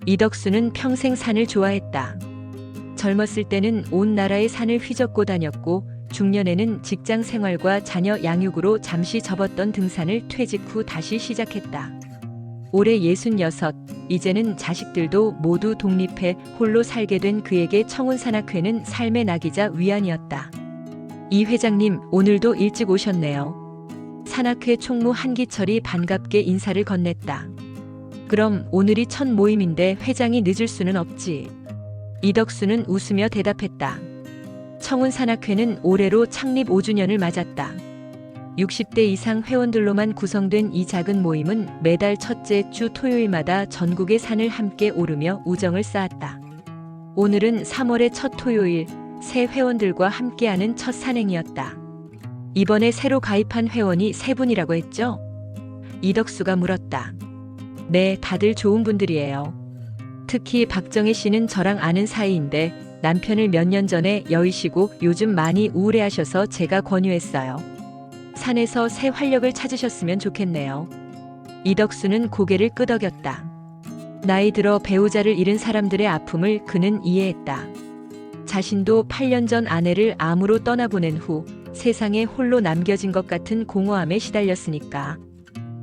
이덕수는 평생 산을 좋아했다. 젊었을 때는 온 나라의 산을 휘젓고 다녔고 중년에는 직장 생활과 자녀 양육으로 잠시 접었던 등산을 퇴직 후 다시 시작했다. 올해 66, 이제는 자식들도 모두 독립해 홀로 살게 된 그에게 청운산악회는 삶의 낙이자 위안이었다. 이 회장님, 오늘도 일찍 오셨네요. 산악회 총무 한기철이 반갑게 인사를 건넸다. 그럼 오늘이 첫 모임인데 회장이 늦을 수는 없지. 이덕수는 웃으며 대답했다. 청운산악회는 올해로 창립 5주년을 맞았다. 60대 이상 회원들로만 구성된 이 작은 모임은 매달 첫째 주 토요일마다 전국의 산을 함께 오르며 우정을 쌓았다. 오늘은 3월의 첫 토요일, 새 회원들과 함께하는 첫 산행이었다. 이번에 새로 가입한 회원이 3분이라고 했죠? 이덕수가 물었다. 네, 다들 좋은 분들이에요. 특히 박정희 씨는 저랑 아는 사이인데 남편을 몇 년 전에 여의시고 요즘 많이 우울해하셔서 제가 권유했어요. 산에서 새 활력을 찾으셨으면 좋겠네요. 이덕수는 고개를 끄덕였다. 나이 들어 배우자를 잃은 사람들의 아픔을 그는 이해했다. 자신도 8년 전 아내를 암으로 떠나보낸 후 세상에 홀로 남겨진 것 같은 공허함에 시달렸으니까.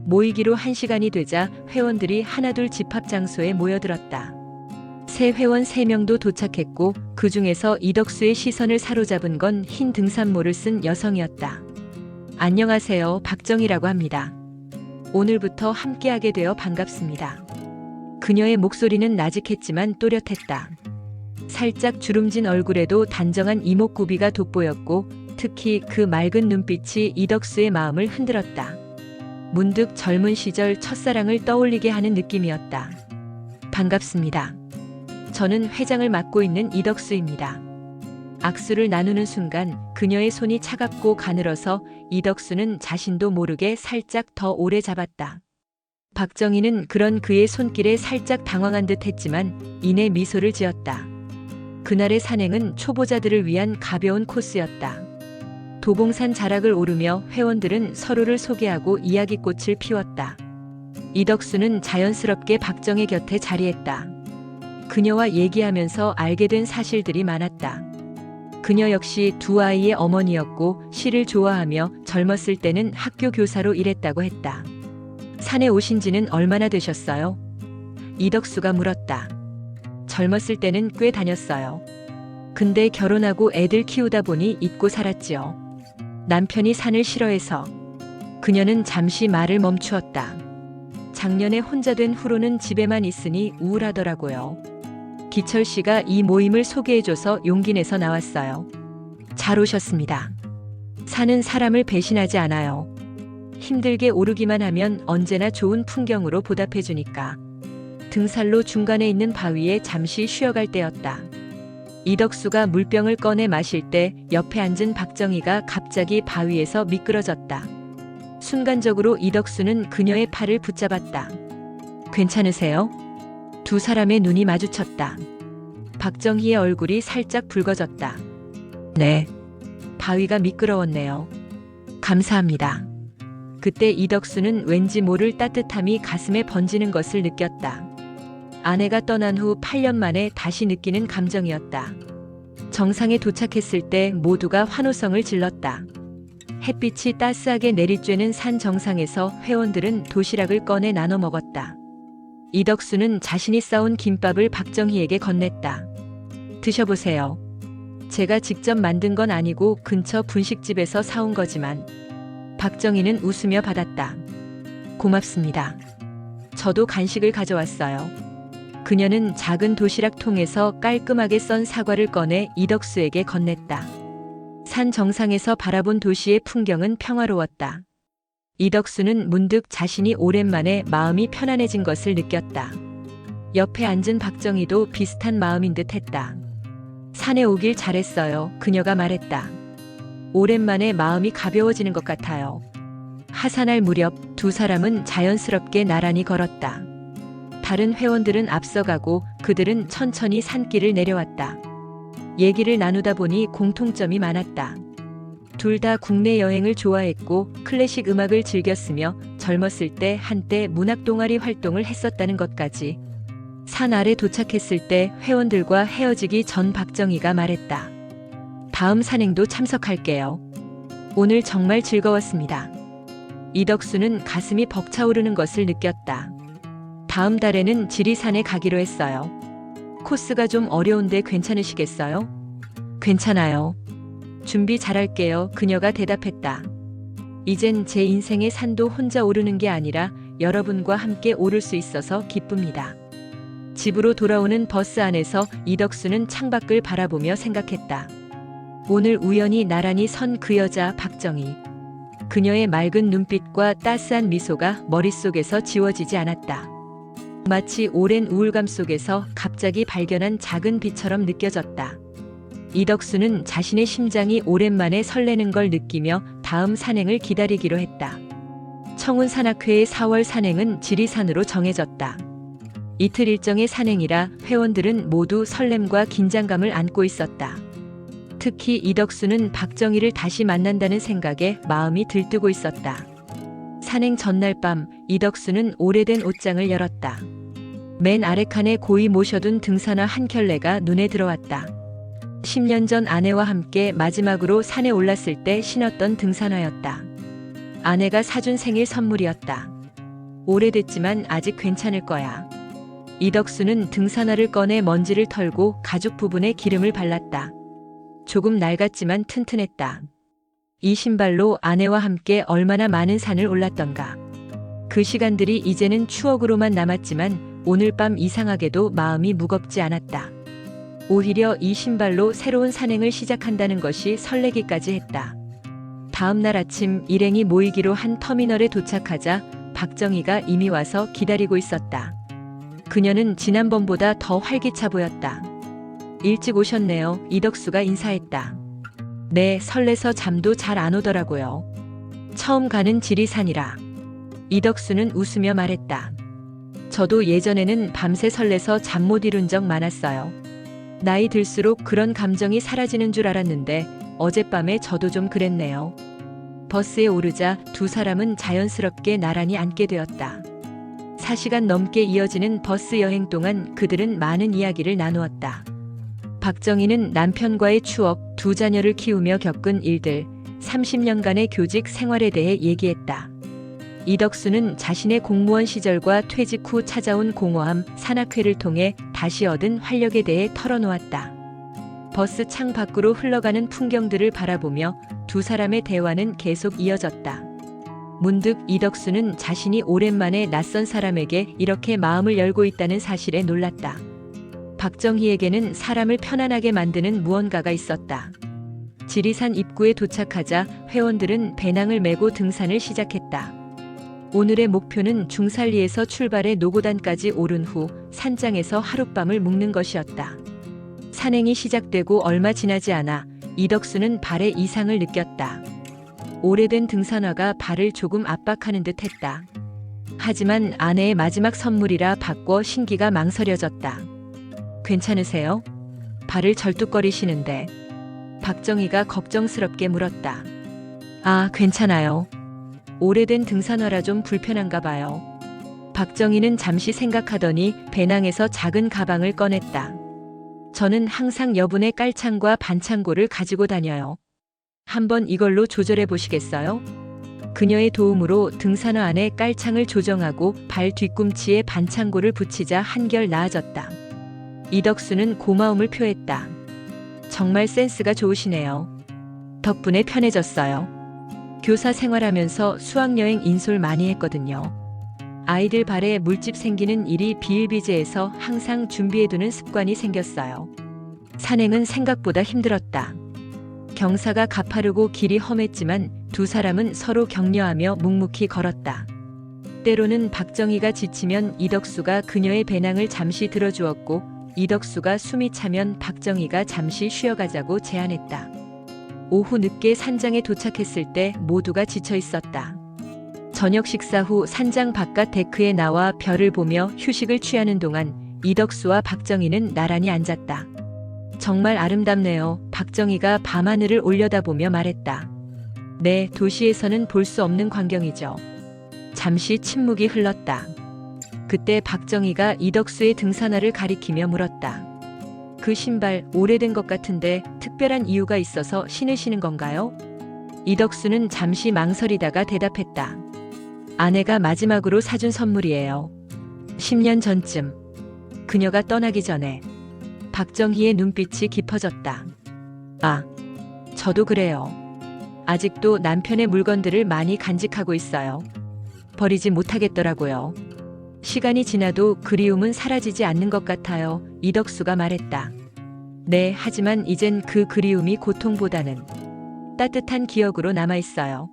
모이기로 1시간이 되자 회원들이 하나둘 집합 장소에 모여들었다. 새 회원 3명도 도착했고 그 중에서 이덕수의 시선을 사로잡은 건 흰 등산모를 쓴 여성이었다. 안녕하세요, 박정희라고 합니다. 오늘부터 함께하게 되어 반갑습니다. 그녀의 목소리는 나직했지만 또렷했다. 살짝 주름진 얼굴에도 단정한 이목구비가 돋보였고 특히 그 맑은 눈빛이 이덕수의 마음을 흔들었다. 문득 젊은 시절 첫사랑을 떠올리게 하는 느낌이었다. 반갑습니다. 저는 회장을 맡고 있는 이덕수입니다. 악수를 나누는 순간 그녀의 손이 차갑고 가늘어서 이덕수는 자신도 모르게 살짝 더 오래 잡았다. 박정희는 그런 그의 손길에 살짝 당황한 듯 했지만 이내 미소를 지었다. 그날의 산행은 초보자들을 위한 가벼운 코스였다. 도봉산 자락을 오르며 회원들은 서로를 소개하고 이야기꽃을 피웠다. 이덕수는 자연스럽게 박정희 곁에 자리했다. 그녀와 얘기하면서 알게 된 사실들이 많았다. 그녀 역시 2 아이의 어머니였고 시를 좋아하며 젊었을 때는 학교 교사로 일했다고 했다. 산에 오신 지는 얼마나 되셨어요? 이덕수가 물었다. 젊었을 때는 꽤 다녔어요. 근데 결혼하고 애들 키우다 보니 잊고 살았지요. 남편이 산을 싫어해서. 그녀는 잠시 말을 멈추었다. 작년에 혼자 된 후로는 집에만 있으니 우울하더라고요. 기철 씨가 이 모임을 소개해줘서 용기 내서 나왔어요. 잘 오셨습니다. 산은 사람을 배신하지 않아요. 힘들게 오르기만 하면 언제나 좋은 풍경으로 보답해주니까. 등산로 중간에 있는 바위에 잠시 쉬어갈 때였다. 이덕수가 물병을 꺼내 마실 때 옆에 앉은 박정희가 갑자기 바위에서 미끄러졌다. 순간적으로 이덕수는 그녀의 팔을 붙잡았다. 괜찮으세요? 2 사람의 눈이 마주쳤다. 박정희의 얼굴이 살짝 붉어졌다. 네. 바위가 미끄러웠네요. 감사합니다. 그때 이덕수는 왠지 모를 따뜻함이 가슴에 번지는 것을 느꼈다. 아내가 떠난 후 8년 만에 다시 느끼는 감정이었다. 정상에 도착했을 때 모두가 환호성을 질렀다. 햇빛이 따스하게 내리쬐는 산 정상에서 회원들은 도시락을 꺼내 나눠 먹었다. 이덕수는 자신이 싸온 김밥을 박정희에게 건넸다. 드셔보세요. 제가 직접 만든 건 아니고 근처 분식집에서 사온 거지만. 박정희는 웃으며 받았다. 고맙습니다. 저도 간식을 가져왔어요. 그녀는 작은 도시락 통에서 깔끔하게 썬 사과를 꺼내 이덕수에게 건넸다. 산 정상에서 바라본 도시의 풍경은 평화로웠다. 이덕수는 문득 자신이 오랜만에 마음이 편안해진 것을 느꼈다. 옆에 앉은 박정희도 비슷한 마음인 듯 했다. 산에 오길 잘했어요. 그녀가 말했다. 오랜만에 마음이 가벼워지는 것 같아요. 하산할 무렵 2 사람은 자연스럽게 나란히 걸었다. 다른 회원들은 앞서가고 그들은 천천히 산길을 내려왔다. 얘기를 나누다 보니 공통점이 많았다. 둘 다 국내 여행을 좋아했고 클래식 음악을 즐겼으며 젊었을 때 한때 문학 동아리 활동을 했었다는 것까지. 산 아래 도착했을 때 회원들과 헤어지기 전 박정희가 말했다. 다음 산행도 참석할게요. 오늘 정말 즐거웠습니다. 이덕수는 가슴이 벅차오르는 것을 느꼈다. 다음 달에는 지리산에 가기로 했어요. 코스가 좀 어려운데 괜찮으시겠어요? 괜찮아요. 준비 잘할게요. 그녀가 대답했다. 이젠 제 인생의 산도 혼자 오르는 게 아니라 여러분과 함께 오를 수 있어서 기쁩니다. 집으로 돌아오는 버스 안에서 이덕수는 창밖을 바라보며 생각했다. 오늘 우연히 나란히 선 그 여자 박정희. 그녀의 맑은 눈빛과 따스한 미소가 머릿속에서 지워지지 않았다. 마치 오랜 우울감 속에서 갑자기 발견한 작은 빛처럼 느껴졌다. 이덕수는 자신의 심장이 오랜만에 설레는 걸 느끼며 다음 산행을 기다리기로 했다. 청운산악회의 4월 산행은 지리산으로 정해졌다. 이틀 일정의 산행이라 회원들은 모두 설렘과 긴장감을 안고 있었다. 특히 이덕수는 박정희를 다시 만난다는 생각에 마음이 들뜨고 있었다. 산행 전날 밤 이덕수는 오래된 옷장을 열었다. 맨 아래 칸에 고이 모셔둔 등산화 한 켤레가 눈에 들어왔다. 10년 전 아내와 함께 마지막으로 산에 올랐을 때 신었던 등산화였다. 아내가 사준 생일 선물이었다. 오래됐지만 아직 괜찮을 거야. 이덕수는 등산화를 꺼내 먼지를 털고 가죽 부분에 기름을 발랐다. 조금 낡았지만 튼튼했다. 이 신발로 아내와 함께 얼마나 많은 산을 올랐던가. 그 시간들이 이제는 추억으로만 남았지만 오늘 밤 이상하게도 마음이 무겁지 않았다. 오히려 이 신발로 새로운 산행을 시작한다는 것이 설레기까지 했다. 다음 날 아침 일행이 모이기로 한 터미널에 도착하자 박정희가 이미 와서 기다리고 있었다. 그녀는 지난번보다 더 활기차 보였다. 일찍 오셨네요. 이덕수가 인사했다. 네, 설레서 잠도 잘 안 오더라고요. 처음 가는 지리산이라. 이덕수는 웃으며 말했다. 저도 예전에는 밤새 설레서 잠 못 이룬 적 많았어요. 나이 들수록 그런 감정이 사라지는 줄 알았는데 어젯밤에 저도 좀 그랬네요. 버스에 오르자 두 사람은 자연스럽게 나란히 앉게 되었다. 4시간 넘게 이어지는 버스 여행 동안 그들은 많은 이야기를 나누었다. 박정희는 남편과의 추억, 두 자녀를 키우며 겪은 일들, 30년간의 교직 생활에 대해 얘기했다. 이덕수는 자신의 공무원 시절과 퇴직 후 찾아온 공허함, 산악회를 통해 다시 얻은 활력에 대해 털어놓았다. 버스 창 밖으로 흘러가는 풍경들을 바라보며 두 사람의 대화는 계속 이어졌다. 문득 이덕수는 자신이 오랜만에 낯선 사람에게 이렇게 마음을 열고 있다는 사실에 놀랐다. 박정희에게는 사람을 편안하게 만드는 무언가가 있었다. 지리산 입구에 도착하자 회원들은 배낭을 메고 등산을 시작했다. 오늘의 목표는 중산리에서 출발해 노고단까지 오른 후 산장에서 하룻밤을 묵는 것이었다. 산행이 시작되고 얼마 지나지 않아 이덕수는 발에 이상을 느꼈다. 오래된 등산화가 발을 조금 압박하는 듯 했다. 하지만 아내의 마지막 선물이라 바꿔 신기가 망설여졌다. 괜찮으세요? 발을 절뚝거리시는데. 박정희가 걱정스럽게 물었다. 아, 괜찮아요. 오래된 등산화라 좀 불편한가 봐요. 박정희는 잠시 생각하더니 배낭에서 작은 가방을 꺼냈다. 저는 항상 여분의 깔창과 반창고를 가지고 다녀요. 한번 이걸로 조절해 보시겠어요? 그녀의 도움으로 등산화 안에 깔창을 조정하고 발 뒤꿈치에 반창고를 붙이자 한결 나아졌다. 이덕수는 고마움을 표했다. 정말 센스가 좋으시네요. 덕분에 편해졌어요. 교사 생활하면서 수학여행 인솔 많이 했거든요. 아이들 발에 물집 생기는 일이 비일비재해서 항상 준비해두는 습관이 생겼어요. 산행은 생각보다 힘들었다. 경사가 가파르고 길이 험했지만 두 사람은 서로 격려하며 묵묵히 걸었다. 때로는 박정희가 지치면 이덕수가 그녀의 배낭을 잠시 들어주었고 이덕수가 숨이 차면 박정희가 잠시 쉬어가자고 제안했다. 오후 늦게 산장에 도착했을 때 모두가 지쳐 있었다. 저녁 식사 후 산장 바깥 데크에 나와 별을 보며 휴식을 취하는 동안 이덕수와 박정희는 나란히 앉았다. 정말 아름답네요. 박정희가 밤하늘을 올려다보며 말했다. 네, 도시에서는 볼 수 없는 광경이죠. 잠시 침묵이 흘렀다. 그때 박정희가 이덕수의 등산화를 가리키며 물었다. 그 신발 오래된 것 같은데 특별한 이유가 있어서 신으시는 건가요? 이덕수는 잠시 망설이다가 대답했다. 아내가 마지막으로 사준 선물이에요. 10년 전쯤. 그녀가 떠나기 전에. 박정희의 눈빛이 깊어졌다. 아, 저도 그래요. 아직도 남편의 물건들을 많이 간직하고 있어요. 버리지 못하겠더라고요. 시간이 지나도 그리움은 사라지지 않는 것 같아요. 이덕수가 말했다. 네, 하지만 이젠 그 그리움이 고통보다는 따뜻한 기억으로 남아있어요.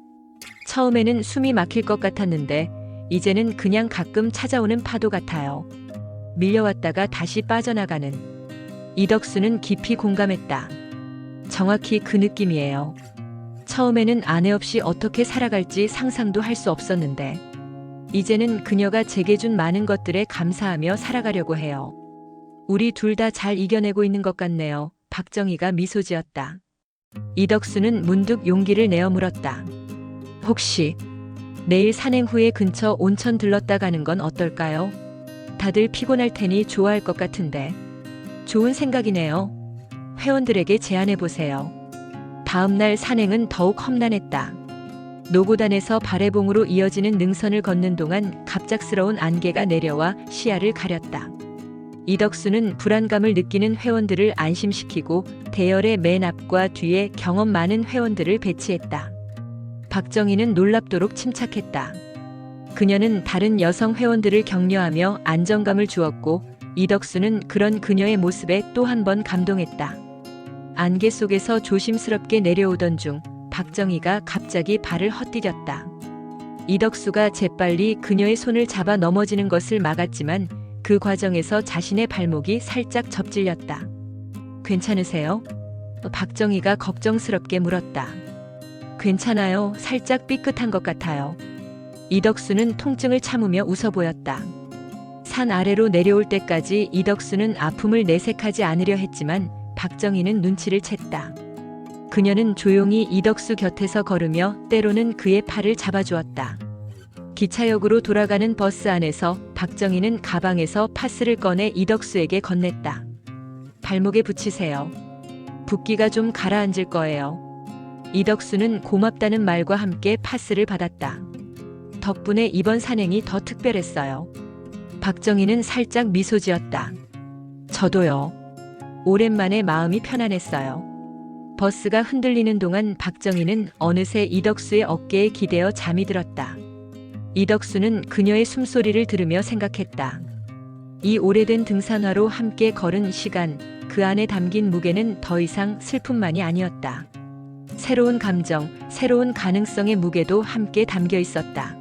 처음에는 숨이 막힐 것 같았는데 이제는 그냥 가끔 찾아오는 파도 같아요. 밀려왔다가 다시 빠져나가는. 이덕수는 깊이 공감했다. 정확히 그 느낌이에요. 처음에는 아내 없이 어떻게 살아갈지 상상도 할 수 없었는데 이제는 그녀가 제게 준 많은 것들에 감사하며 살아가려고 해요. 우리 둘 다 잘 이겨내고 있는 것 같네요. 박정희가 미소 지었다. 이덕수는 문득 용기를 내어 물었다. 혹시 내일 산행 후에 근처 온천 들렀다 가는 건 어떨까요? 다들 피곤할 테니 좋아할 것 같은데. 좋은 생각이네요. 회원들에게 제안해보세요. 다음 날 산행은 더욱 험난했다. 노고단에서 발해봉으로 이어지는 능선을 걷는 동안 갑작스러운 안개가 내려와 시야를 가렸다. 이덕수는 불안감을 느끼는 회원들을 안심시키고 대열의 맨 앞과 뒤에 경험 많은 회원들을 배치했다. 박정희는 놀랍도록 침착했다. 그녀는 다른 여성 회원들을 격려하며 안정감을 주었고 이덕수는 그런 그녀의 모습에 또 한 번 감동했다. 안개 속에서 조심스럽게 내려오던 중 박정희가 갑자기 발을 헛디뎠다. 이덕수가 재빨리 그녀의 손을 잡아 넘어지는 것을 막았지만 그 과정에서 자신의 발목이 살짝 접질렸다. 괜찮으세요? 박정희가 걱정스럽게 물었다. 괜찮아요. 살짝 삐끗한 것 같아요. 이덕수는 통증을 참으며 웃어 보였다. 산 아래로 내려올 때까지 이덕수는 아픔을 내색하지 않으려 했지만 박정희는 눈치를 챘다. 그녀는 조용히 이덕수 곁에서 걸으며 때로는 그의 팔을 잡아주었다. 기차역으로 돌아가는 버스 안에서 박정희는 가방에서 파스를 꺼내 이덕수에게 건넸다. 발목에 붙이세요. 붓기가 좀 가라앉을 거예요. 이덕수는 고맙다는 말과 함께 파스를 받았다. 덕분에 이번 산행이 더 특별했어요. 박정희는 살짝 미소 지었다. 저도요. 오랜만에 마음이 편안했어요. 버스가 흔들리는 동안 박정희는 어느새 이덕수의 어깨에 기대어 잠이 들었다. 이덕수는 그녀의 숨소리를 들으며 생각했다. 이 오래된 등산화로 함께 걸은 시간, 그 안에 담긴 무게는 더 이상 슬픔만이 아니었다. 새로운 감정, 새로운 가능성의 무게도 함께 담겨 있었다.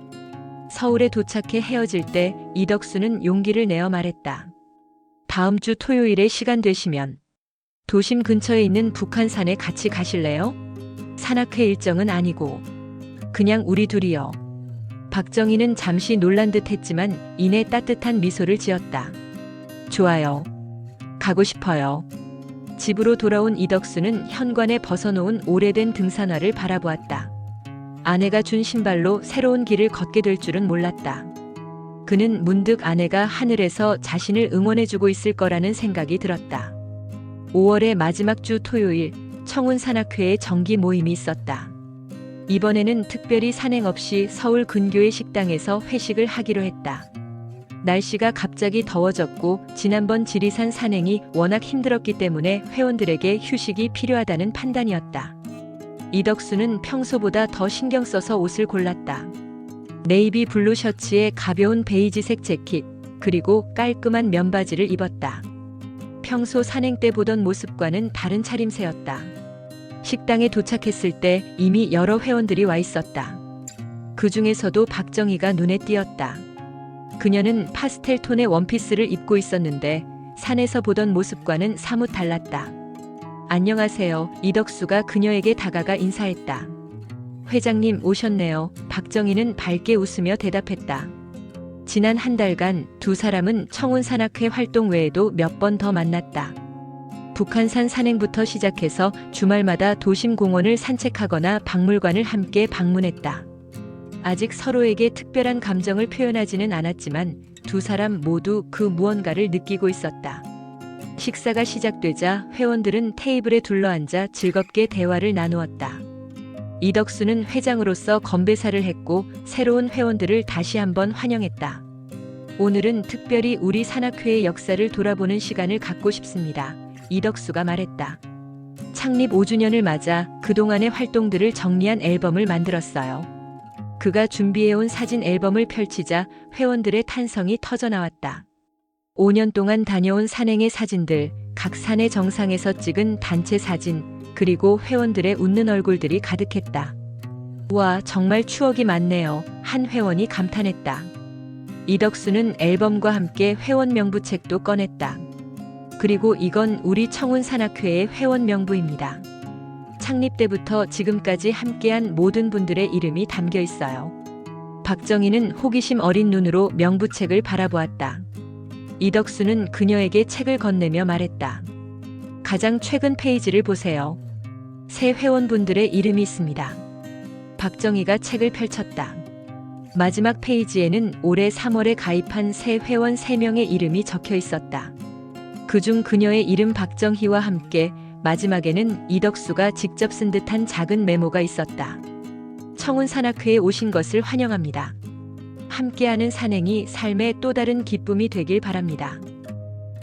서울에 도착해 헤어질 때 이덕수는 용기를 내어 말했다. 다음 주 토요일에 시간 되시면 도심 근처에 있는 북한산에 같이 가실래요? 산악회 일정은 아니고 그냥 우리 둘이요. 박정희는 잠시 놀란 듯 했지만 이내 따뜻한 미소를 지었다. 좋아요. 가고 싶어요. 집으로 돌아온 이덕수는 현관에 벗어놓은 오래된 등산화를 바라보았다. 아내가 준 신발로 새로운 길을 걷게 될 줄은 몰랐다. 그는 문득 아내가 하늘에서 자신을 응원해주고 있을 거라는 생각이 들었다. 5월의 마지막 주 토요일, 청운산악회의 정기 모임이 있었다. 이번에는 특별히 산행 없이 서울 근교의 식당에서 회식을 하기로 했다. 날씨가 갑자기 더워졌고 지난번 지리산 산행이 워낙 힘들었기 때문에 회원들에게 휴식이 필요하다는 판단이었다. 이덕수는 평소보다 더 신경 써서 옷을 골랐다. 네이비 블루 셔츠에 가벼운 베이지색 재킷, 그리고 깔끔한 면바지를 입었다. 평소 산행 때 보던 모습과는 다른 차림새였다. 식당에 도착했을 때 이미 여러 회원들이 와 있었다. 그 중에서도 박정희가 눈에 띄었다. 그녀는 파스텔 톤의 원피스를 입고 있었는데 산에서 보던 모습과는 사뭇 달랐다. 안녕하세요. 이덕수가 그녀에게 다가가 인사했다. 회장님 오셨네요. 박정희는 밝게 웃으며 대답했다. 지난 한 달간 두 사람은 청운산악회 활동 외에도 몇 번 더 만났다. 북한산 산행부터 시작해서 주말마다 도심공원을 산책하거나 박물관을 함께 방문했다. 아직 서로에게 특별한 감정을 표현하지는 않았지만 두 사람 모두 그 무언가를 느끼고 있었다. 식사가 시작되자 회원들은 테이블에 둘러앉아 즐겁게 대화를 나누었다. 이덕수는 회장으로서 건배사를 했고 새로운 회원들을 다시 한번 환영했다. 오늘은 특별히 우리 산악회의 역사를 돌아보는 시간을 갖고 싶습니다. 이덕수가 말했다. 창립 5주년을 맞아 그동안의 활동들을 정리한 앨범을 만들었어요. 그가 준비해온 사진 앨범을 펼치자 회원들의 탄성이 터져나왔다. 5년 동안 다녀온 산행의 사진들, 각 산의 정상에서 찍은 단체 사진, 그리고 회원들의 웃는 얼굴들이 가득했다. 와, 정말 추억이 많네요. 한 회원이 감탄했다. 이덕수는 앨범과 함께 회원 명부책도 꺼냈다. 그리고 이건 우리 청운산악회의 회원 명부입니다. 창립 때부터 지금까지 함께한 모든 분들의 이름이 담겨 있어요. 박정희는 호기심 어린 눈으로 명부책을 바라보았다. 이덕수는 그녀에게 책을 건네며 말했다. 가장 최근 페이지를 보세요. 새 회원분들의 이름이 있습니다. 박정희가 책을 펼쳤다. 마지막 페이지에는 올해 3월에 가입한 새 회원 3명의 이름이 적혀 있었다. 그중 그녀의 이름 박정희와 함께 마지막에는 이덕수가 직접 쓴 듯한 작은 메모가 있었다. 청운산악회에 오신 것을 환영합니다. 함께하는 산행이 삶의 또 다른 기쁨이 되길 바랍니다.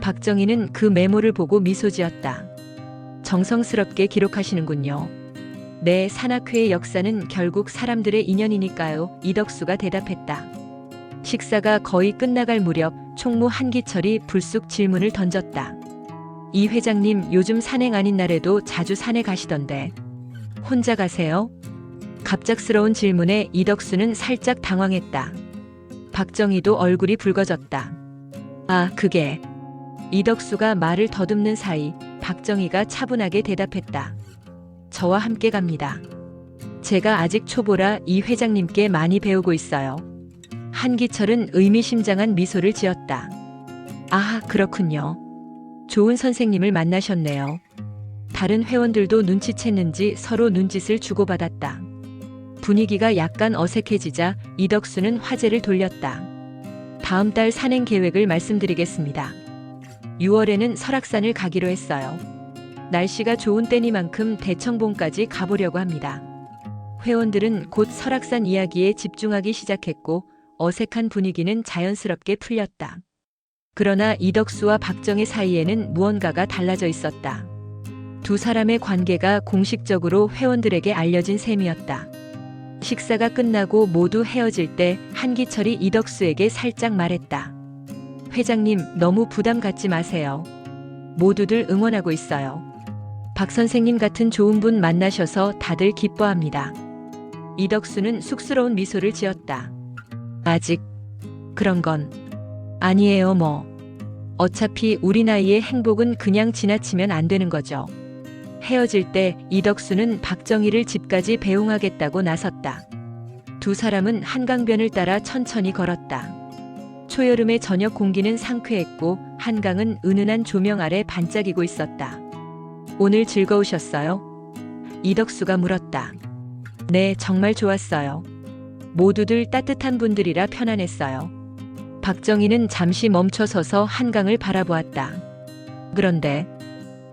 박정희는 그 메모를 보고 미소 지었다. 정성스럽게 기록하시는군요. 네, 산악회의 역사는 결국 사람들의 인연이니까요. 이덕수가 대답했다. 식사가 거의 끝나갈 무렵 총무 한기철이 불쑥 질문을 던졌다. 이 회장님, 요즘 산행 아닌 날에도 자주 산에 가시던데 혼자 가세요? 갑작스러운 질문에 이덕수는 살짝 당황했다. 박정희도 얼굴이 붉어졌다. 아, 그게... 이덕수가 말을 더듬는 사이 박정희가 차분하게 대답했다. 저와 함께 갑니다. 제가 아직 초보라 이 회장님께 많이 배우고 있어요. 한기철은 의미심장한 미소를 지었다. 아, 그렇군요. 좋은 선생님을 만나셨네요. 다른 회원들도 눈치챘는지 서로 눈짓을 주고받았다. 분위기가 약간 어색해지자 이덕수는 화제를 돌렸다. 다음 달 산행 계획을 말씀드리겠습니다. 6월에는 설악산을 가기로 했어요. 날씨가 좋은 때니만큼 대청봉까지 가보려고 합니다. 회원들은 곧 설악산 이야기에 집중하기 시작했고 어색한 분위기는 자연스럽게 풀렸다. 그러나 이덕수와 박정희 사이에는 무언가가 달라져 있었다. 두 사람의 관계가 공식적으로 회원들에게 알려진 셈이었다. 식사가 끝나고 모두 헤어질 때 한기철이 이덕수에게 살짝 말했다. 회장님, 너무 부담 갖지 마세요. 모두들 응원하고 있어요. 박 선생님 같은 좋은 분 만나셔서 다들 기뻐합니다. 이덕수는 쑥스러운 미소를 지었다. 아직 그런 건 아니에요 뭐. 어차피 우리 나이의 행복은 그냥 지나치면 안 되는 거죠. 헤어질 때 이덕수는 박정희를 집까지 배웅하겠다고 나섰다. 두 사람은 한강변을 따라 천천히 걸었다. 초여름의 저녁 공기는 상쾌했고 한강은 은은한 조명 아래 반짝이고 있었다. 오늘 즐거우셨어요? 이덕수가 물었다. 네, 정말 좋았어요. 모두들 따뜻한 분들이라 편안했어요. 박정희는 잠시 멈춰서서 한강을 바라보았다. 그런데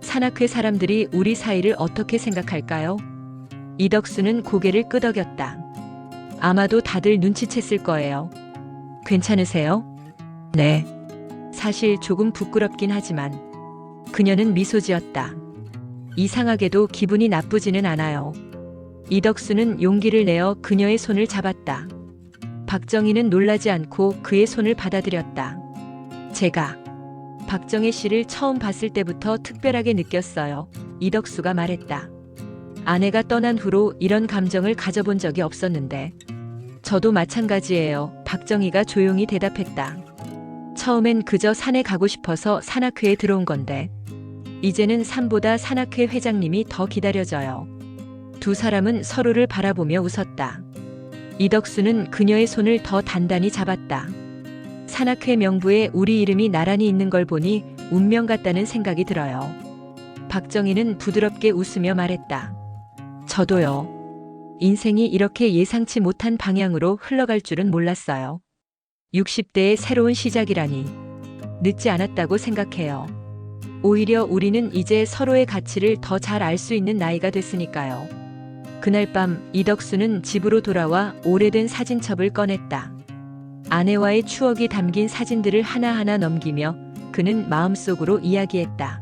산악회 사람들이 우리 사이를 어떻게 생각할까요? 이덕수는 고개를 끄덕였다. 아마도 다들 눈치챘을 거예요. 괜찮으세요? 네. 사실 조금 부끄럽긴 하지만. 그녀는 미소 지었다. 이상하게도 기분이 나쁘지는 않아요. 이덕수는 용기를 내어 그녀의 손을 잡았다. 박정희는 놀라지 않고 그의 손을 받아들였다. 제가 박정희 씨를 처음 봤을 때부터 특별하게 느꼈어요. 이덕수가 말했다. 아내가 떠난 후로 이런 감정을 가져본 적이 없었는데. 저도 마찬가지예요. 박정희가 조용히 대답했다. 처음엔 그저 산에 가고 싶어서 산악회에 들어온 건데 이제는 산보다 산악회 회장님이 더 기다려져요. 두 사람은 서로를 바라보며 웃었다. 이덕수는 그녀의 손을 더 단단히 잡았다. 산악회 명부에 우리 이름이 나란히 있는 걸 보니 운명 같다는 생각이 들어요. 박정희는 부드럽게 웃으며 말했다. 저도요. 인생이 이렇게 예상치 못한 방향으로 흘러갈 줄은 몰랐어요. 60대의 새로운 시작이라니. 늦지 않았다고 생각해요. 오히려 우리는 이제 서로의 가치를 더 잘 알 수 있는 나이가 됐으니까요. 그날 밤 이덕수는 집으로 돌아와 오래된 사진첩을 꺼냈다. 아내와의 추억이 담긴 사진들을 하나하나 넘기며 그는 마음속으로 이야기했다.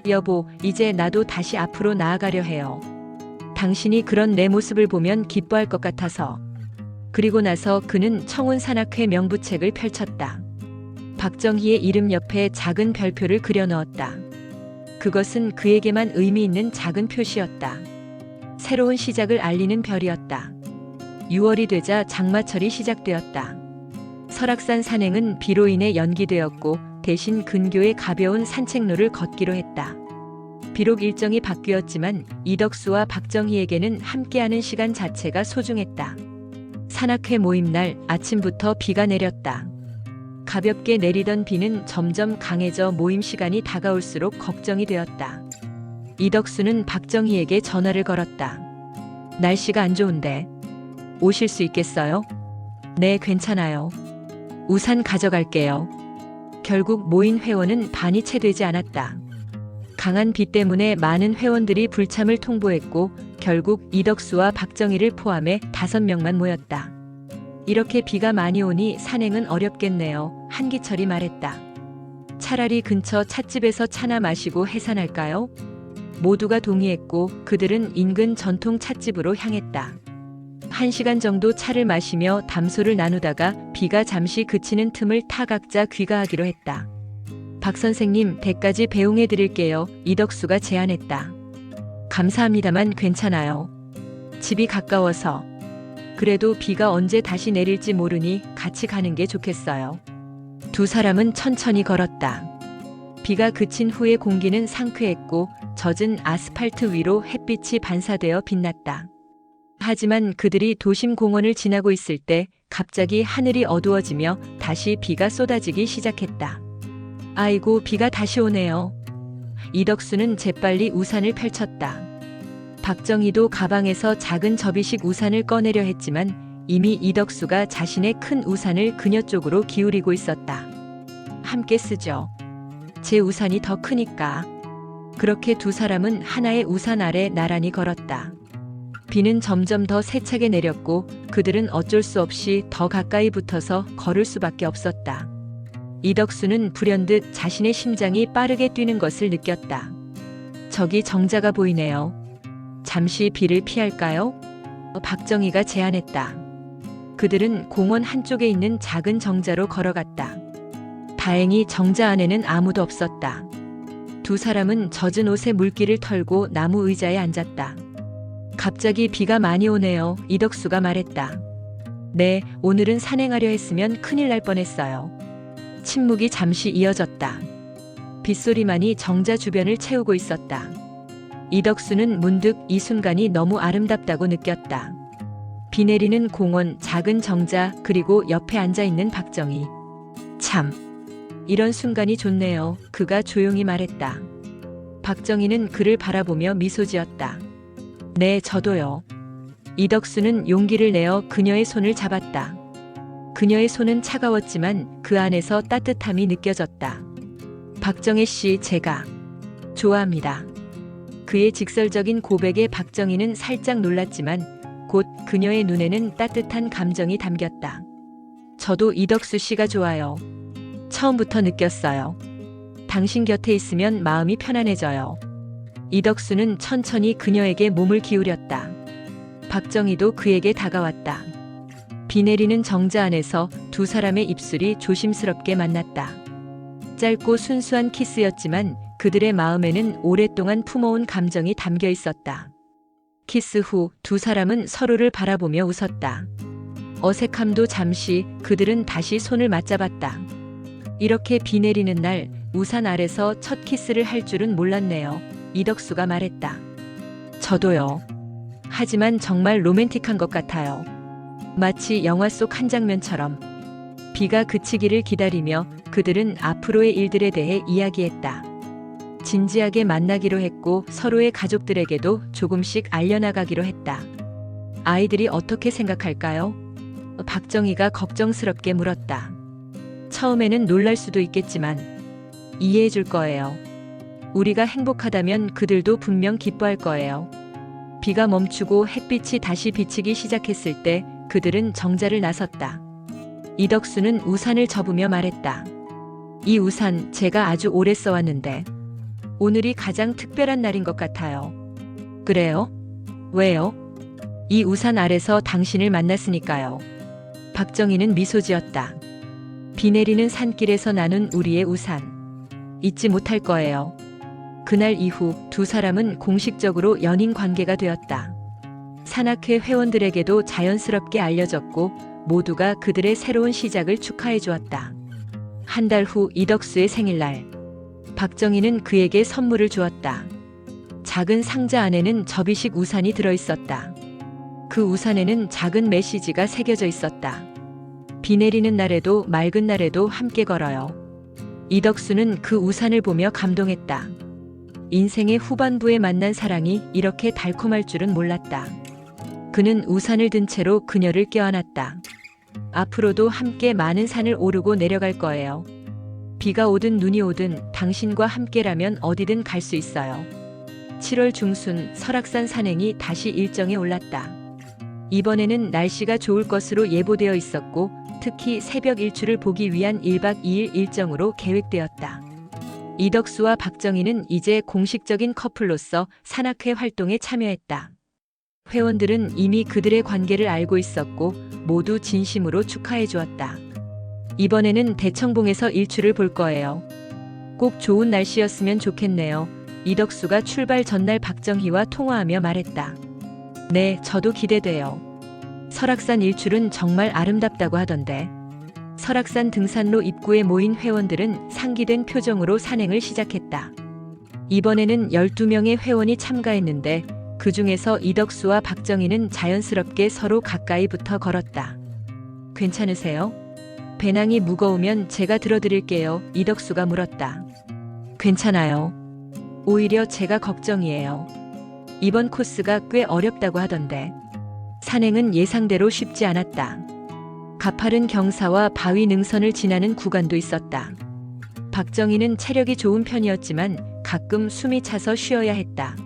여보, 이제 나도 다시 앞으로 나아가려 해요. 당신이 그런 내 모습을 보면 기뻐할 것 같아서. 그리고 나서 그는 청운산악회 명부책을 펼쳤다. 박정희의 이름 옆에 작은 별표를 그려 넣었다. 그것은 그에게만 의미 있는 작은 표시였다. 새로운 시작을 알리는 별이었다. 6월이 되자 장마철이 시작되었다. 설악산 산행은 비로 인해 연기되었고 대신 근교의 가벼운 산책로를 걷기로 했다. 비록 일정이 바뀌었지만 이덕수와 박정희에게는 함께하는 시간 자체가 소중했다. 산악회 모임 날 아침부터 비가 내렸다. 가볍게 내리던 비는 점점 강해져 모임 시간이 다가올수록 걱정이 되었다. 이덕수는 박정희에게 전화를 걸었다. 날씨가 안 좋은데 오실 수 있겠어요? 네, 괜찮아요. 우산 가져갈게요. 결국 모인 회원은 반이 채 되지 않았다. 강한 비 때문에 많은 회원들이 불참을 통보했고 결국 이덕수와 박정희를 포함해 5명만 모였다. 이렇게 비가 많이 오니 산행은 어렵겠네요. 한기철이 말했다. 차라리 근처 찻집에서 차나 마시고 해산할까요? 모두가 동의했고 그들은 인근 전통 찻집으로 향했다. 1시간 정도 차를 마시며 담소를 나누다가 비가 잠시 그치는 틈을 타 각자 귀가하기로 했다. 박 선생님, 댁까지 배웅해 드릴게요. 이덕수가 제안했다. 감사합니다만 괜찮아요. 집이 가까워서. 그래도 비가 언제 다시 내릴지 모르니 같이 가는 게 좋겠어요. 두 사람은 천천히 걸었다. 비가 그친 후에 공기는 상쾌했고 젖은 아스팔트 위로 햇빛이 반사되어 빛났다. 하지만 그들이 도심 공원을 지나고 있을 때 갑자기 하늘이 어두워지며 다시 비가 쏟아지기 시작했다. 아이고, 비가 다시 오네요. 이덕수는 재빨리 우산을 펼쳤다. 박정희도 가방에서 작은 접이식 우산을 꺼내려 했지만 이미 이덕수가 자신의 큰 우산을 그녀 쪽으로 기울이고 있었다. 함께 쓰죠. 제 우산이 더 크니까. 그렇게 두 사람은 하나의 우산 아래 나란히 걸었다. 비는 점점 더 세차게 내렸고 그들은 어쩔 수 없이 더 가까이 붙어서 걸을 수밖에 없었다. 이덕수는 불현듯 자신의 심장이 빠르게 뛰는 것을 느꼈다. 저기 정자가 보이네요. 잠시 비를 피할까요? 박정희가 제안했다. 그들은 공원 한쪽에 있는 작은 정자로 걸어갔다. 다행히 정자 안에는 아무도 없었다. 두 사람은 젖은 옷에 물기를 털고 나무 의자에 앉았다. 갑자기 비가 많이 오네요. 이덕수가 말했다. 네, 오늘은 산행하려 했으면 큰일 날 뻔했어요. 침묵이 잠시 이어졌다. 빗소리만이 정자 주변을 채우고 있었다. 이덕수는 문득 이 순간이 너무 아름답다고 느꼈다. 비 내리는 공원, 작은 정자, 그리고 옆에 앉아있는 박정희. 참, 이런 순간이 좋네요. 그가 조용히 말했다. 박정희는 그를 바라보며 미소 지었다. 네, 저도요. 이덕수는 용기를 내어 그녀의 손을 잡았다. 그녀의 손은 차가웠지만 그 안에서 따뜻함이 느껴졌다. 박정희 씨, 제가 좋아합니다. 그의 직설적인 고백에 박정희는 살짝 놀랐지만 곧 그녀의 눈에는 따뜻한 감정이 담겼다. 저도 이덕수 씨가 좋아요. 처음부터 느꼈어요. 당신 곁에 있으면 마음이 편안해져요. 이덕수는 천천히 그녀에게 몸을 기울였다. 박정희도 그에게 다가왔다. 비 내리는 정자 안에서 두 사람의 입술이 조심스럽게 만났다. 짧고 순수한 키스였지만 그들의 마음에는 오랫동안 품어온 감정이 담겨 있었다. 키스 후 두 사람은 서로를 바라보며 웃었다. 어색함도 잠시 그들은 다시 손을 맞잡았다. 이렇게 비 내리는 날 우산 아래서 첫 키스를 할 줄은 몰랐네요. 이덕수가 말했다. 저도요. 하지만 정말 로맨틱한 것 같아요. 마치 영화 속 한 장면처럼. 비가 그치기를 기다리며 그들은 앞으로의 일들에 대해 이야기했다. 진지하게 만나기로 했고 서로의 가족들에게도 조금씩 알려나가기로 했다. 아이들이 어떻게 생각할까요? 박정희가 걱정스럽게 물었다. 처음에는 놀랄 수도 있겠지만 이해해 줄 거예요. 우리가 행복하다면 그들도 분명 기뻐할 거예요. 비가 멈추고 햇빛이 다시 비치기 시작했을 때 그들은 정자를 나섰다. 이덕수는 우산을 접으며 말했다. 이 우산 제가 아주 오래 써왔는데 오늘이 가장 특별한 날인 것 같아요. 그래요? 왜요? 이 우산 아래서 당신을 만났으니까요. 박정희는 미소 지었다. 비 내리는 산길에서 나눈 우리의 우산. 잊지 못할 거예요. 그날 이후 두 사람은 공식적으로 연인 관계가 되었다. 산악회 회원들에게도 자연스럽게 알려졌고 모두가 그들의 새로운 시작을 축하해 주었다. 한 달 후 이덕수의 생일날, 박정희는 그에게 선물을 주었다. 작은 상자 안에는 접이식 우산이 들어있었다. 그 우산에는 작은 메시지가 새겨져 있었다. 비 내리는 날에도 맑은 날에도 함께 걸어요. 이덕수는 그 우산을 보며 감동했다. 인생의 후반부에 만난 사랑이 이렇게 달콤할 줄은 몰랐다. 그는 우산을 든 채로 그녀를 껴안았다. 앞으로도 함께 많은 산을 오르고 내려갈 거예요. 비가 오든 눈이 오든 당신과 함께라면 어디든 갈 수 있어요. 7월 중순 설악산 산행이 다시 일정에 올랐다. 이번에는 날씨가 좋을 것으로 예보되어 있었고 특히 새벽 일출을 보기 위한 1박 2일 일정으로 계획되었다. 이덕수와 박정희는 이제 공식적인 커플로서 산악회 활동에 참여했다. 회원들은 이미 그들의 관계를 알고 있었고 모두 진심으로 축하해 주었다. 이번에는 대청봉에서 일출을 볼 거예요. 꼭 좋은 날씨였으면 좋겠네요. 이덕수가 출발 전날 박정희와 통화하며 말했다. 네, 저도 기대돼요. 설악산 일출은 정말 아름답다고 하던데. 설악산 등산로 입구에 모인 회원들은 상기된 표정으로 산행을 시작했다. 이번에는 12명의 회원이 참가했는데 그 중에서 이덕수와 박정희는 자연스럽게 서로 가까이 붙어 걸었다. 괜찮으세요? 배낭이 무거우면 제가 들어드릴게요. 이덕수가 물었다. 괜찮아요. 오히려 제가 걱정이에요. 이번 코스가 꽤 어렵다고 하던데. 산행은 예상대로 쉽지 않았다. 가파른 경사와 바위 능선을 지나는 구간도 있었다. 박정희는 체력이 좋은 편이었지만 가끔 숨이 차서 쉬어야 했다.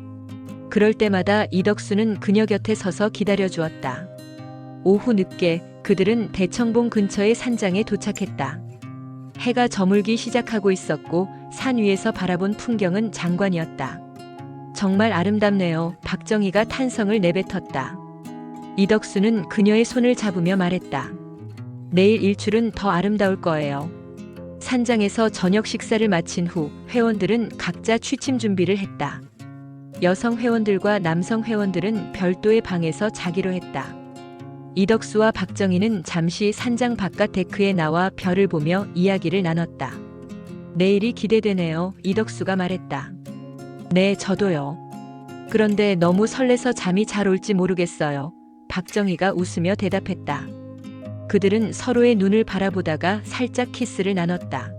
그럴 때마다 이덕수는 그녀 곁에 서서 기다려 주었다. 오후 늦게 그들은 대청봉 근처의 산장에 도착했다. 해가 저물기 시작하고 있었고 산 위에서 바라본 풍경은 장관이었다. 정말 아름답네요. 박정희가 탄성을 내뱉었다. 이덕수는 그녀의 손을 잡으며 말했다. 내일 일출은 더 아름다울 거예요. 산장에서 저녁 식사를 마친 후 회원들은 각자 취침 준비를 했다. 여성 회원들과 남성 회원들은 별도의 방에서 자기로 했다. 이덕수와 박정희는 잠시 산장 바깥 데크에 나와 별을 보며 이야기를 나눴다. 내일이 기대되네요. 이덕수가 말했다. 네, 저도요. 그런데 너무 설레서 잠이 잘 올지 모르겠어요. 박정희가 웃으며 대답했다. 그들은 서로의 눈을 바라보다가 살짝 키스를 나눴다.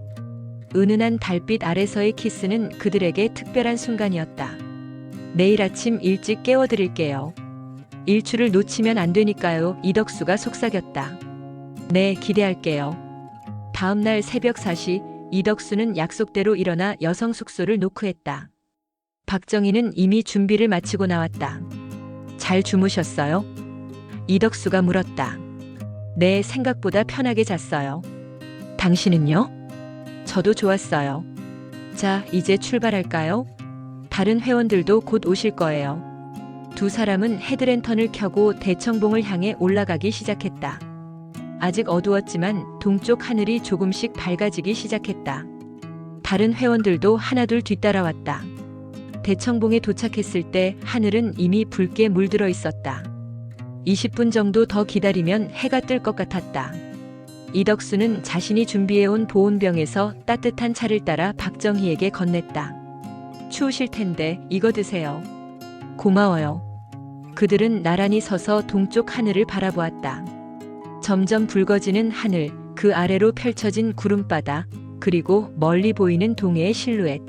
은은한 달빛 아래서의 키스는 그들에게 특별한 순간이었다. 내일 아침 일찍 깨워드릴게요. 일출을 놓치면 안 되니까요. 이덕수가 속삭였다. 네, 기대할게요. 다음 날 새벽 4시 이덕수는 약속대로 일어나 여성 숙소를 노크했다. 박정희는 이미 준비를 마치고 나왔다. 잘 주무셨어요? 이덕수가 물었다. 네, 생각보다 편하게 잤어요. 당신은요? 저도 좋았어요. 자, 이제 출발할까요? 다른 회원들도 곧 오실 거예요. 두 사람은 헤드랜턴을 켜고 대청봉을 향해 올라가기 시작했다. 아직 어두웠지만 동쪽 하늘이 조금씩 밝아지기 시작했다. 다른 회원들도 하나둘 뒤따라왔다. 대청봉에 도착했을 때 하늘은 이미 붉게 물들어 있었다. 20분 정도 더 기다리면 해가 뜰 것 같았다. 이덕수는 자신이 준비해온 보온병에서 따뜻한 차를 따라 박정희에게 건넸다. 추우실 텐데 이거 드세요. 고마워요. 그들은 나란히 서서 동쪽 하늘을 바라보았다. 점점 붉어지는 하늘, 그 아래로 펼쳐진 구름바다, 그리고 멀리 보이는 동해의 실루엣.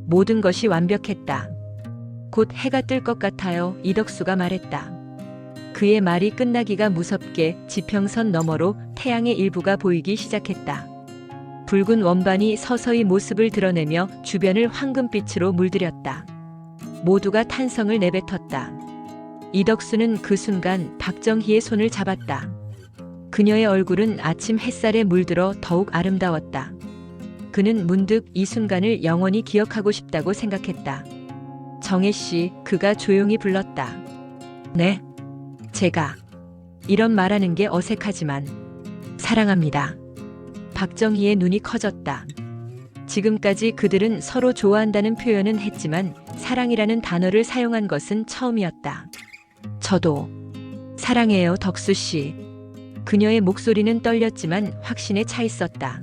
모든 것이 완벽했다. 곧 해가 뜰 것 같아요. 이덕수가 말했다. 그의 말이 끝나기가 무섭게 지평선 너머로 태양의 일부가 보이기 시작했다. 붉은 원반이 서서히 모습을 드러내며 주변을 황금빛으로 물들였다. 모두가 탄성을 내뱉었다. 이덕수는 그 순간 박정희의 손을 잡았다. 그녀의 얼굴은 아침 햇살에 물들어 더욱 아름다웠다. 그는 문득 이 순간을 영원히 기억하고 싶다고 생각했다. 정혜 씨, 그가 조용히 불렀다. 네, 제가 이런 말하는 게 어색하지만 사랑합니다. 박정희의 눈이 커졌다. 지금까지 그들은 서로 좋아한다는 표현은 했지만 사랑이라는 단어를 사용한 것은 처음이었다. 저도 사랑해요, 덕수 씨. 그녀의 목소리는 떨렸지만 확신에 차 있었다.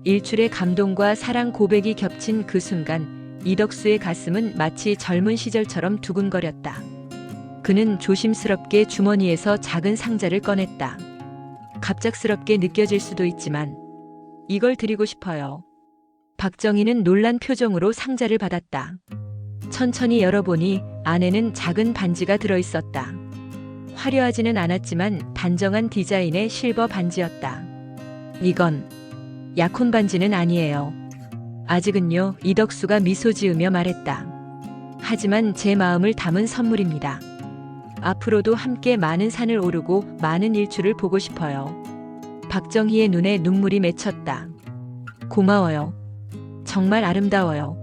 일출의 감동과 사랑 고백이 겹친 그 순간 이덕수의 가슴은 마치 젊은 시절처럼 두근거렸다. 그는 조심스럽게 주머니에서 작은 상자를 꺼냈다. 갑작스럽게 느껴질 수도 있지만 이걸 드리고 싶어요. 박정희는 놀란 표정으로 상자를 받았다. 천천히 열어보니 안에는 작은 반지가 들어있었다. 화려하지는 않았지만 단정한 디자인의 실버 반지였다. 이건 약혼 반지는 아니에요. 아직은요, 이덕수가 미소 지으며 말했다. 하지만 제 마음을 담은 선물입니다. 앞으로도 함께 많은 산을 오르고 많은 일출을 보고 싶어요. 박정희의 눈에 눈물이 맺혔다. 고마워요. 정말 아름다워요.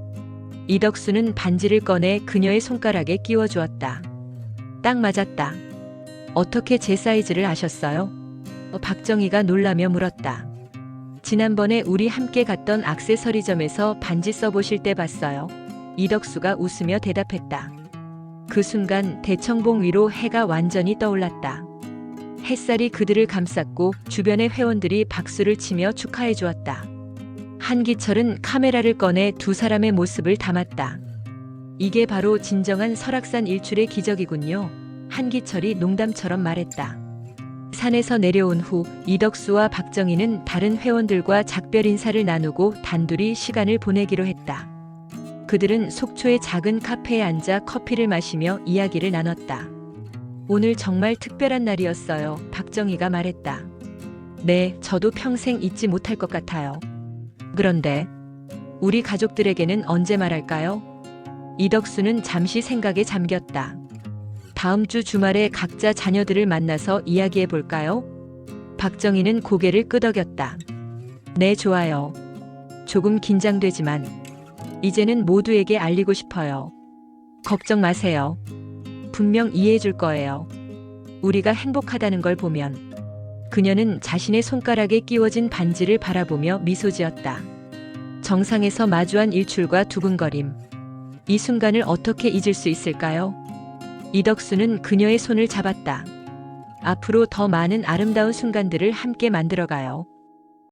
이덕수는 반지를 꺼내 그녀의 손가락에 끼워주었다. 딱 맞았다. 어떻게 제 사이즈를 아셨어요? 박정희가 놀라며 물었다. 지난번에 우리 함께 갔던 액세서리점에서 반지 써보실 때 봤어요. 이덕수가 웃으며 대답했다. 그 순간 대청봉 위로 해가 완전히 떠올랐다. 햇살이 그들을 감쌌고 주변의 회원들이 박수를 치며 축하해 주었다. 한기철은 카메라를 꺼내 두 사람의 모습을 담았다. 이게 바로 진정한 설악산 일출의 기적이군요. 한기철이 농담처럼 말했다. 산에서 내려온 후 이덕수와 박정희는 다른 회원들과 작별 인사를 나누고 단둘이 시간을 보내기로 했다. 그들은 속초의 작은 카페에 앉아 커피를 마시며 이야기를 나눴다. 오늘 정말 특별한 날이었어요. 박정희가 말했다. 네, 저도 평생 잊지 못할 것 같아요. 그런데 우리 가족들에게는 언제 말할까요? 이덕수는 잠시 생각에 잠겼다. 다음 주 주말에 각자 자녀들을 만나서 이야기해 볼까요? 박정희는 고개를 끄덕였다. 네, 좋아요. 조금 긴장되지만 이제는 모두에게 알리고 싶어요. 걱정 마세요. 분명 이해해 줄 거예요. 우리가 행복하다는 걸 보면. 그녀는 자신의 손가락에 끼워진 반지를 바라보며 미소 지었다. 정상에서 마주한 일출과 두근거림. 이 순간을 어떻게 잊을 수 있을까요? 이덕수는 그녀의 손을 잡았다. 앞으로 더 많은 아름다운 순간들을 함께 만들어가요.